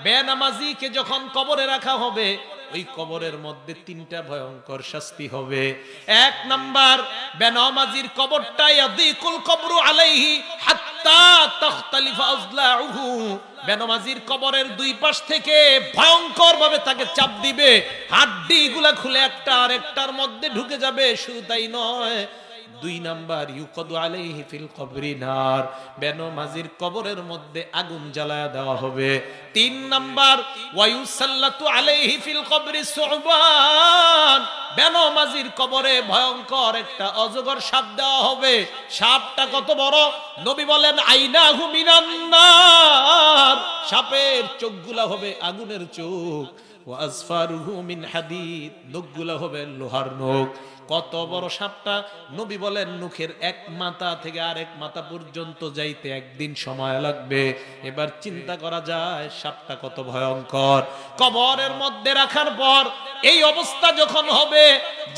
বেনামাজিকে যখন কবরে রাখা হবে, ওই কবরের মধ্যে তিনটা ভয়ঙ্কর শাস্তি হবে। এক নাম্বার, বেনামাজির কবরটা ইয়াদিকুল কবরু আলাইহি হাত্তা তাখতালিফা আযলাউহু, বেনামাজির কবরের দুই পাশ থেকে ভয়ঙ্কর ভাবে তাকে চাপ দিবে, হাড্ডিগুলা খুলে একটা আরেকটার মধ্যে ঢুকে যাবে। শুধু তাই নয়, দুই নাম্বার, ইউকদু আলাইহি ফিল কবরি নার, বেনামাজির কবরের মধ্যে আগুন জ্বালায়া দেওয়া হবে। তিন নাম্বার, ওয়ায়ুসাল্লাতু আলাইহি ফিল কবরি সুবান, বেনামাজির কবরে ভয়ঙ্কর একটা অজগর সাপ দেওয়া হবে। সাপটা কত বড়? নবী বলেন আইনাহু মিনান নার, সাপের চোখগুলা হবে আগুনের চোখ, ওয়া আসফারুহু মিন হাদিদ, নখগুলা হবে লোহার নখ। কত বড় সাপটা? নবী বলেন নখের এক মাথা থেকে আরেক মাথা পর্যন্ত যাইতে একদিন সময় লাগবে। এবার চিন্তা করা যায় সাপটা কত ভয়ঙ্কর। কবরের মধ্যে রাখার পর এই অবস্থা যখন হবে,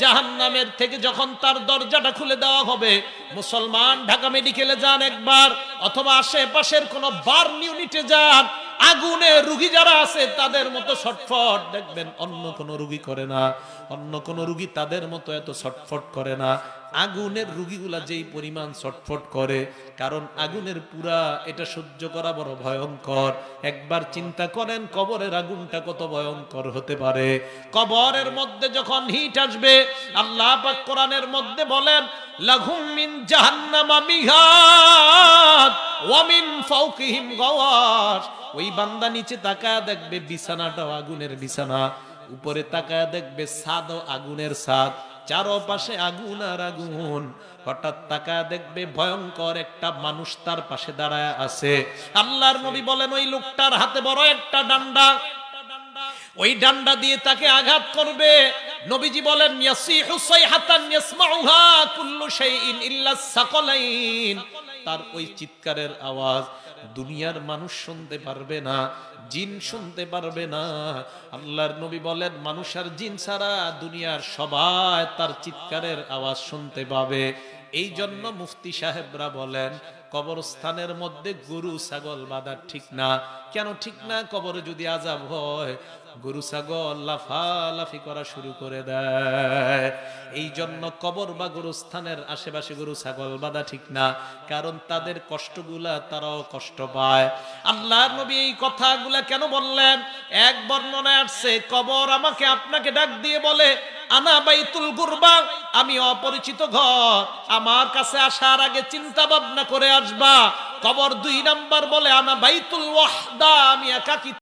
জাহান্নামের থেকে যখন তার দরজাটা খুলে দেওয়া হবে, মুসলমান ঢাকা মেডিকেলে যান একবার, অথবা আশেপাশের কোন বার্ন ইউনিটে যান, আগুনের রোগী যারা আছে তাদের মতো ছটফট দেখবেন, অন্য কোন রোগী করে না, অন্য কোন রোগী তাদের মতো এত ছটফট করে না। আগুনের রোগীগুলা যেই পরিমাণ ছটফট করে, কারণ আগুনের পুরা এটা সহ্য করা বড় ভয়ঙ্কর। একবার চিন্তা করেন কবরের আগুনটা কত ভয়ঙ্কর হতে পারে। কবরের মধ্যে যখন হিট আসবে, আল্লাহ পাক কোরআনের মধ্যে বলেন লাহুম মিন জাহান্নামা মিহাদ ওয়া মিন ফাওকিহিম গাওয়াশ, ওই বান্দা নিচে তাকায় দেখবে বিছানাটাও আগুনের বিছানা, উপরে তাকায় দেখবে ছাদও আগুনের ছাদ, চারপাশে আগুন আর আগুন। হঠাৎ তাকায় দেখবে ভয়ঙ্কর একটা মানুষ তার পাশে দাঁড়ায় আছে। আল্লাহর নবী বলেন ওই লোকটার হাতে বড় একটা ডান্ডা, ওই ডান্ডা দিয়ে তাকে আঘাত করবে। নবীজি বলেন ইয়াসিহু সাইহাতান ইয়াসমাউহা কুল্লু শাইইন ইল্লা সাকালাইন, তার ওই চিৎকারের আওয়াজ দুনিয়ার মানুষ শুনতে পারবে না, জিন শুনতে পারবে না। আল্লাহর নবী বলেন মানুষ আর জিন ছাড়া দুনিয়ার সবাই তার চিৎকারের আওয়াজ শুনতে পাবে। এই জন্য মুফতি সাহেবরা বলেন কবরস্থানের মধ্যে গরু ছাগল বাঁধা ঠিক না। কেন ঠিক না? কবরে যদি আযাব হয়, গরু ছাগল লাফালাফি করা শুরু করে দেয়। এই জন্য কবর বা গরুস্থানের আশেপাশে গরু ছাগল বাঁধা ঠিক না, কারণ তাদের কষ্টগুলা তারাও কষ্ট পায়। আল্লাহর নবী এই কথাগুলা কেন বললেন? এক বর্ণনায় আসছে কবর আমাকে আপনাকে ডাক দিয়ে বলে আনা বাইতুল গুরবা, আমি অপরিচিত ঘর, আমার কাছে আসার আগে চিন্তা ভাবনা করে আসবা। কবর দুই নাম্বার বলে আনা বাইতুল ওয়াহদা, আমি একাকী।